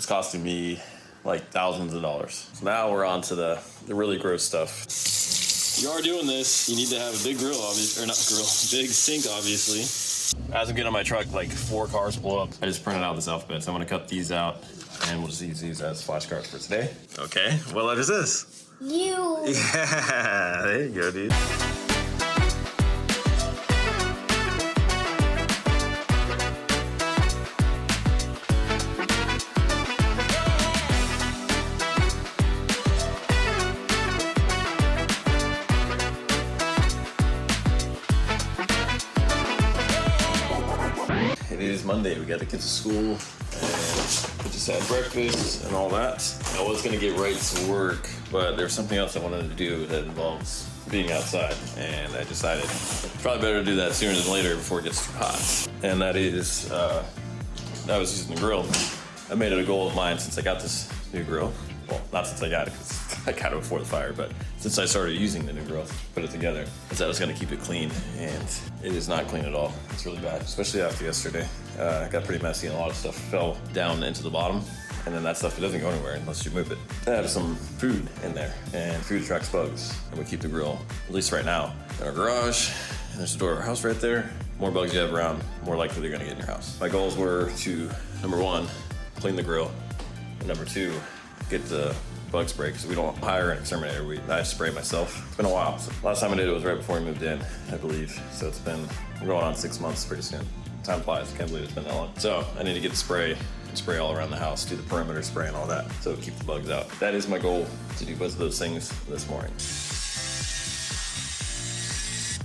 was costing me like thousands of dollars. So now we're on to the really gross stuff. If you are doing this, you need to have a big grill, obviously, or not grill, big sink, obviously. As I'm getting on my truck, like 4 cars pull up. I just printed out this alphabet, so I'm gonna cut these out and we'll just use these as flashcards for today. Okay, what letter is this? You. Yeah, there you go, dude. It is Monday, we got the kids to school, and we just had breakfast and all that. I was gonna get right to work, but there's something else I wanted to do that involves being outside, and I decided it's probably better to do that sooner than later before it gets too hot. And that is, I was using the grill. I made it a goal of mine since I got this new grill. Well, not since I got it, because I got it before the fire, but since I started using the new grill, put it together, is that I was gonna keep it clean, and it is not clean at all. It's really bad, especially after yesterday. It got pretty messy and a lot of stuff fell down into the bottom, and then that stuff, it doesn't go anywhere unless you move it. I have some food in there, and food attracts bugs, and we keep the grill, at least right now, in our garage, and there's the door of our house right there. More bugs you have around, more likely they're gonna get in your house. My goals were to, number 1, clean the grill, and number 2, get the bug spray, because we don't hire an exterminator. I spray myself. It's been a while. So last time I did it was right before we moved in, I believe. So it's been going on 6 months pretty soon. Time flies. I can't believe it's been that long. So I need to get the spray and spray all around the house, do the perimeter spray and all that, so keep the bugs out. That is my goal, to do both of those things this morning.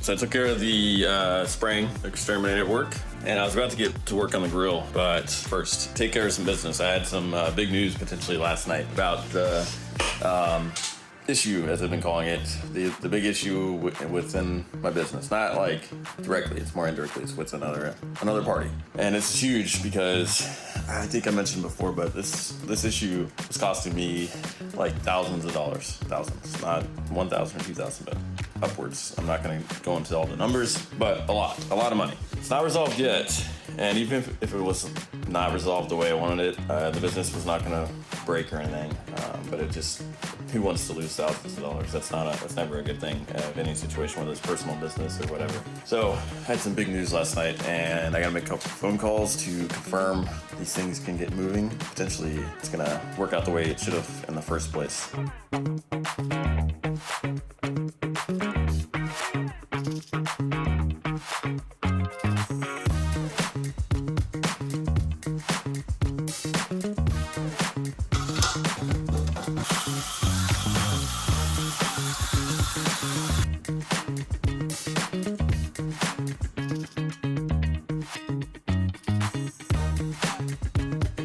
So I took care of the spraying exterminator work, and I was about to get to work on the grill, but first, take care of some business. I had some big news potentially last night about the issue, as I've been calling it, the big issue within my business. Not like directly, it's more indirectly, it's with another party. And it's huge because I think I mentioned before, but this issue is costing me like thousands of dollars. Thousands, not 1,000 or 2,000, but upwards. I'm not gonna go into all the numbers, but a lot of money. It's not resolved yet, and even if it was not resolved the way I wanted it, the business was not gonna break or anything, but it just, who wants to lose thousands of dollars? That's never a good thing of any situation, whether it's personal business or whatever. So I had some big news last night, and I gotta make a couple phone calls to confirm these things can get moving. Potentially it's gonna work out the way it should have in the first place.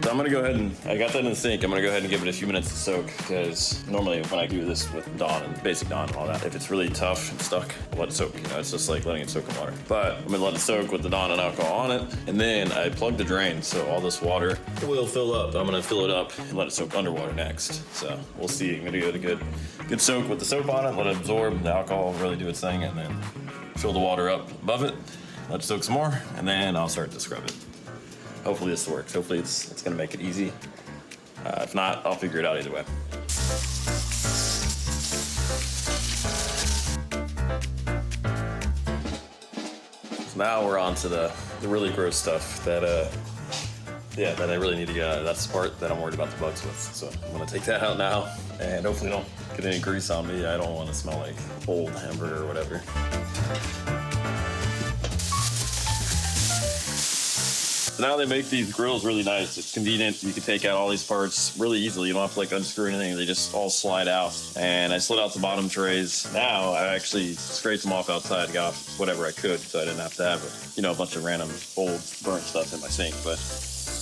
I'm gonna go ahead and, I got that in the sink, I'm gonna go ahead and give it a few minutes to soak, because normally when I do this with Dawn and basic Dawn and all that, if it's really tough and stuck, I'll let it soak, it's just like letting it soak in water. But I'm gonna let it soak with the Dawn and alcohol on it, and then I plug the drain, so all this water will fill up. I'm gonna fill it up and let it soak underwater next. So we'll see, I'm gonna get a good soak with the soap on it, let it absorb, the alcohol really do its thing, and then fill the water up above it, let it soak some more, and then I'll start to scrub it. Hopefully this works. Hopefully it's gonna make it easy. If not, I'll figure it out either way. So now we're on to the really gross stuff that I really need to get out. That's the part that I'm worried about the bugs with. So I'm gonna take that out now, and hopefully don't get any grease on me. I don't want to smell like old hamburger or whatever. Now they make these grills really nice. It's convenient. You can take out all these parts really easily. You don't have to like unscrew anything. They just all slide out. And I slid out the bottom trays. Now I actually scraped them off outside, got off whatever I could, so I didn't have to have a bunch of random old burnt stuff in my sink. But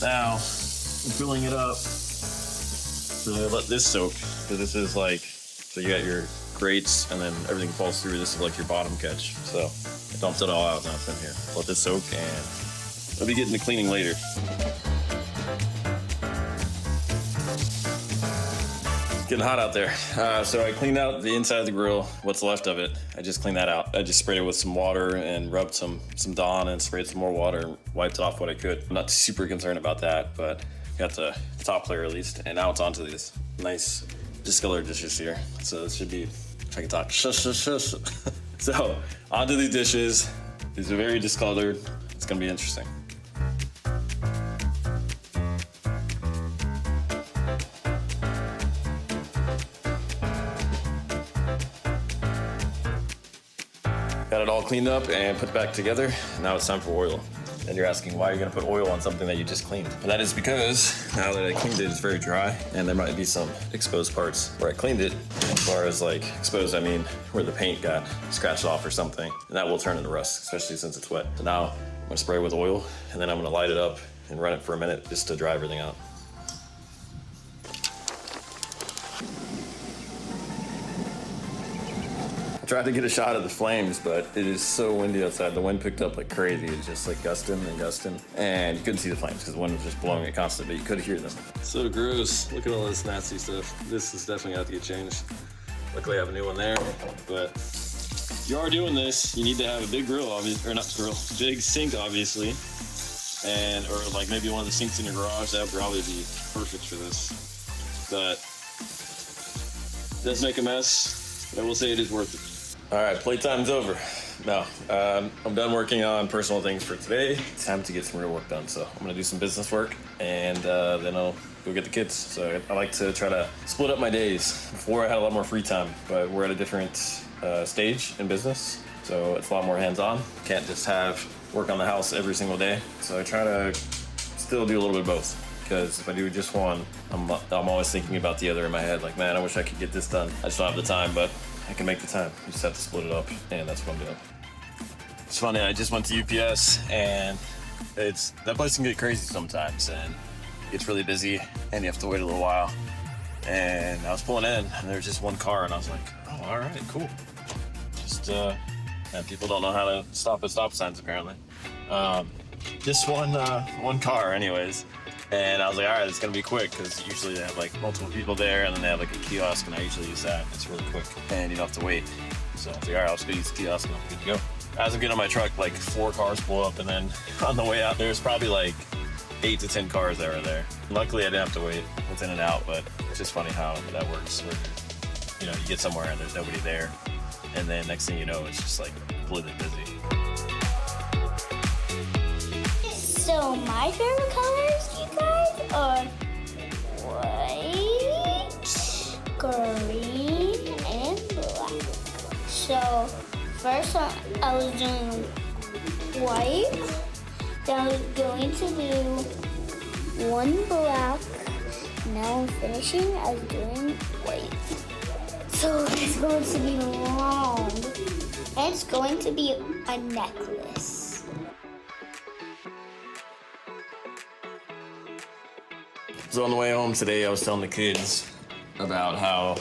now I'm filling it up. So I let this soak, because this is like, so you got your grates and then everything falls through. This is like your bottom catch. So I dumped it all out, now it's in here. Let this soak, and I'll be getting to cleaning later. Getting hot out there. So I cleaned out the inside of the grill, what's left of it. I just cleaned that out. I just sprayed it with some water and rubbed some Dawn and sprayed some more water and wiped off what I could. I'm not super concerned about that, but got the top layer at least, and now it's onto these nice discolored dishes here. So this should be, if I can talk, So onto these dishes. These are very discolored. It's gonna be interesting. Got it all cleaned up and put back together. Now it's time for oil. And you're asking why you're gonna put oil on something that you just cleaned. And that is because now that I cleaned it, it's very dry and there might be some exposed parts where I cleaned it. As far as like exposed, I mean where the paint got scratched off or something. And that will turn into rust, especially since it's wet. So now I'm gonna spray with oil and then I'm gonna light it up and run it for a minute just to dry everything out. Tried to get a shot of the flames, but it is so windy outside. The wind picked up like crazy. It's just like gusting and gusting. And you couldn't see the flames because the wind was just blowing it constantly, but you could hear them. So gross. Look at all this nasty stuff. This is definitely got to get changed. Luckily I have a new one there, but if you are doing this, you need to have a big grill, obviously, or not grill, big sink, obviously. And, or like maybe one of the sinks in your garage. That would probably be perfect for this. But it does make a mess. I will say it is worth it. All right, playtime's over. No, I'm done working on personal things for today. It's time to get some real work done. So I'm gonna do some business work and then I'll go get the kids. So I like to try to split up my days. Before I had a lot more free time, but we're at a different stage in business. So it's a lot more hands-on. Can't just have work on the house every single day. So I try to still do a little bit of both. Because if I do just one, I'm always thinking about the other in my head. Like, man, I wish I could get this done. I just don't have the time, but I can make the time. You just have to split it up, and that's what I'm doing. It's funny, I just went to UPS, and that place can get crazy sometimes, and it gets really busy, and you have to wait a little while. And I was pulling in, and there was just one car, and I was like, oh, all right, cool. Just, and people don't know how to stop at stop signs, apparently. Just one car, anyways. And I was like, all right, it's gonna be quick, because usually they have like multiple people there, and then they have like a kiosk, and I usually use that. It's really quick, and you don't have to wait. So I was like, all right, I'll just go use the kiosk, and I'm good to go. As I'm getting on my truck, like 4 cars pull up, and then on the way out, there's probably like 8 to 10 cars that were there. Luckily, I didn't have to wait. It's in and out, but it's just funny how that works. Where, you know, you get somewhere and there's nobody there, and then next thing you know, it's just like completely busy. So my favorite colors, you guys, are white, green, and black. So first I was doing white, then I was going to do one black, now I'm finishing, I was doing white. So it's going to be long, and it's going to be a necklace. So on the way home today, I was telling the kids about how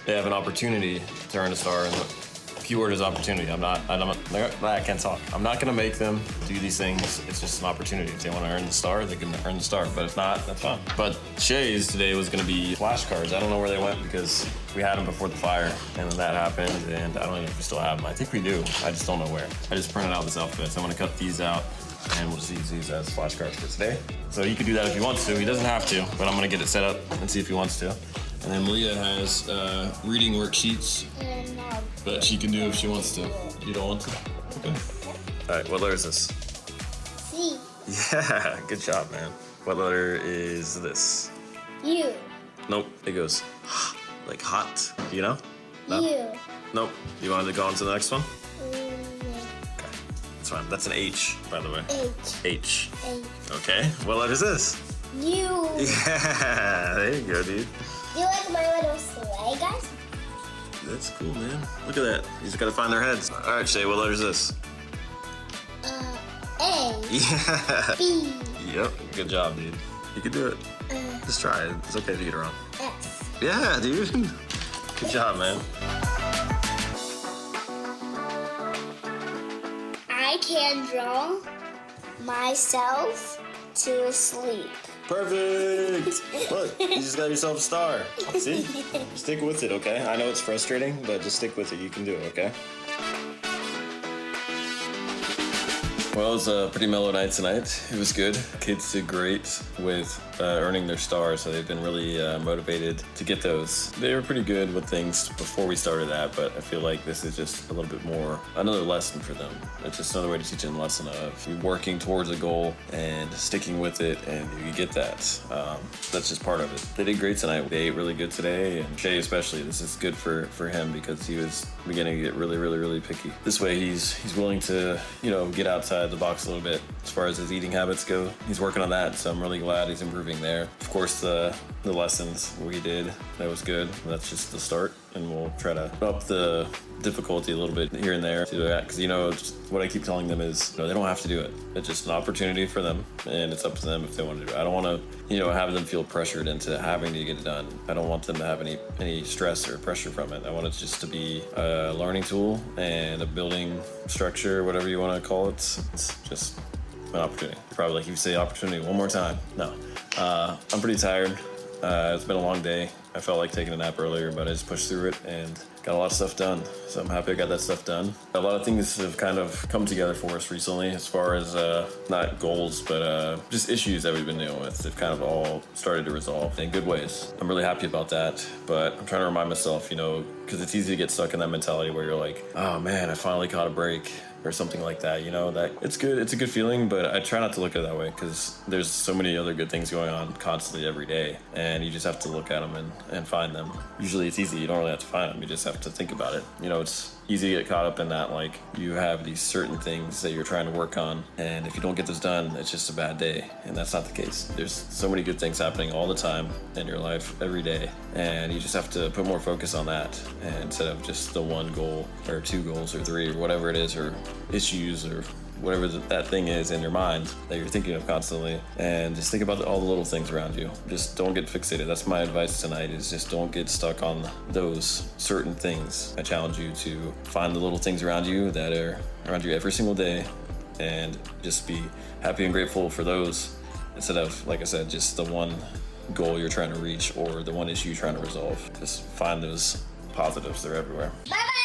they have an opportunity to earn a star, and the keyword is opportunity. I can't talk. I'm not gonna make them do these things. It's just an opportunity. If they want to earn the star, they can earn the star. But if not, that's fine. But Shay's today was gonna be flashcards. I don't know where they went because we had them before the fire, and then that happened, and I don't know if we still have them. I think we do. I just don't know where. I just printed out this outfit, so I'm gonna cut these out, and we'll just use these as flashcards for today. So he could do that if he wants to. He doesn't have to, but I'm gonna get it set up and see if he wants to. And then Malia has reading worksheets, but she can do if she wants to. You don't want to? Okay. All right, what letter is this? C. Yeah, good job, man. What letter is this? U. Nope, it goes like hot, you know? No? U. Nope. You wanted to go on to the next one? Yeah. Okay, that's fine. That's an H, by the way. H. H. H. Okay, what letter is this? U. Yeah, there you go, dude. Do you like my little sleigh, guys? That's cool, man. Look at that. You just gotta find their heads. All right, Shay, what letter is this? A. Yeah. B. Yep, good job, dude. You can do it. Just try it. It's okay if you get it wrong. S. Yeah, dude. Good job, man. I can draw myself to sleep. Perfect! Look, you just got yourself a star. See? Stick with it, okay? I know it's frustrating, but just stick with it. You can do it, okay? Well, it was a pretty mellow night tonight. It was good. Kids did great with earning their stars, so they've been really motivated to get those. They were pretty good with things before we started that, but I feel like this is just a little bit more, another lesson for them. It's just another way to teach them a lesson of you working towards a goal and sticking with it, and you get that. That's just part of it. They did great tonight. They ate really good today, and Shay especially. This is good for him because he was beginning to get really picky. This way he's willing to, get outside the box a little bit as far as his eating habits go. He's working on that, so I'm really glad he's improving there. Of course, the lessons we did, that was good. That's just the start, and we'll try to up the difficulty a little bit here and there to do that, because what I keep telling them is they don't have to do it. It's just an opportunity for them, and it's up to them if they want to do it. I don't want to have them feel pressured into having to get it done. I don't want them to have any stress or pressure from it. I want it just to be a learning tool and a building structure, whatever you want to call it. It's just an opportunity. Probably like you say opportunity one more time. No, I'm pretty tired. It's been a long day. I felt like taking a nap earlier, but I just pushed through it and got a lot of stuff done. So I'm happy I got that stuff done. A lot of things have kind of come together for us recently as far as not goals, but just issues that we've been dealing with. They've kind of all started to resolve in good ways. I'm really happy about that, but I'm trying to remind myself, because it's easy to get stuck in that mentality where you're like, oh man, I finally caught a break, or something like that, that it's good. It's a good feeling, but I try not to look at it that way because there's so many other good things going on constantly every day, and you just have to look at them and find them. Usually it's easy. You don't really have to find them. You just have to think about it. It's easy to get caught up in that, like you have these certain things that you're trying to work on, and if you don't get those done, it's just a bad day, and that's not the case. There's so many good things happening all the time in your life every day, and you just have to put more focus on that, and instead of just the one goal or two goals or three or whatever it is, or issues or whatever that thing is in your mind that you're thinking of constantly, and just think about all the little things around you. Just don't get fixated. That's my advice tonight, is just don't get stuck on those certain things. I challenge you to find the little things around you that are around you every single day, and just be happy and grateful for those instead of, like I said, just the one goal you're trying to reach or the one issue you're trying to resolve. Just find those positives. They're everywhere. Bye-bye.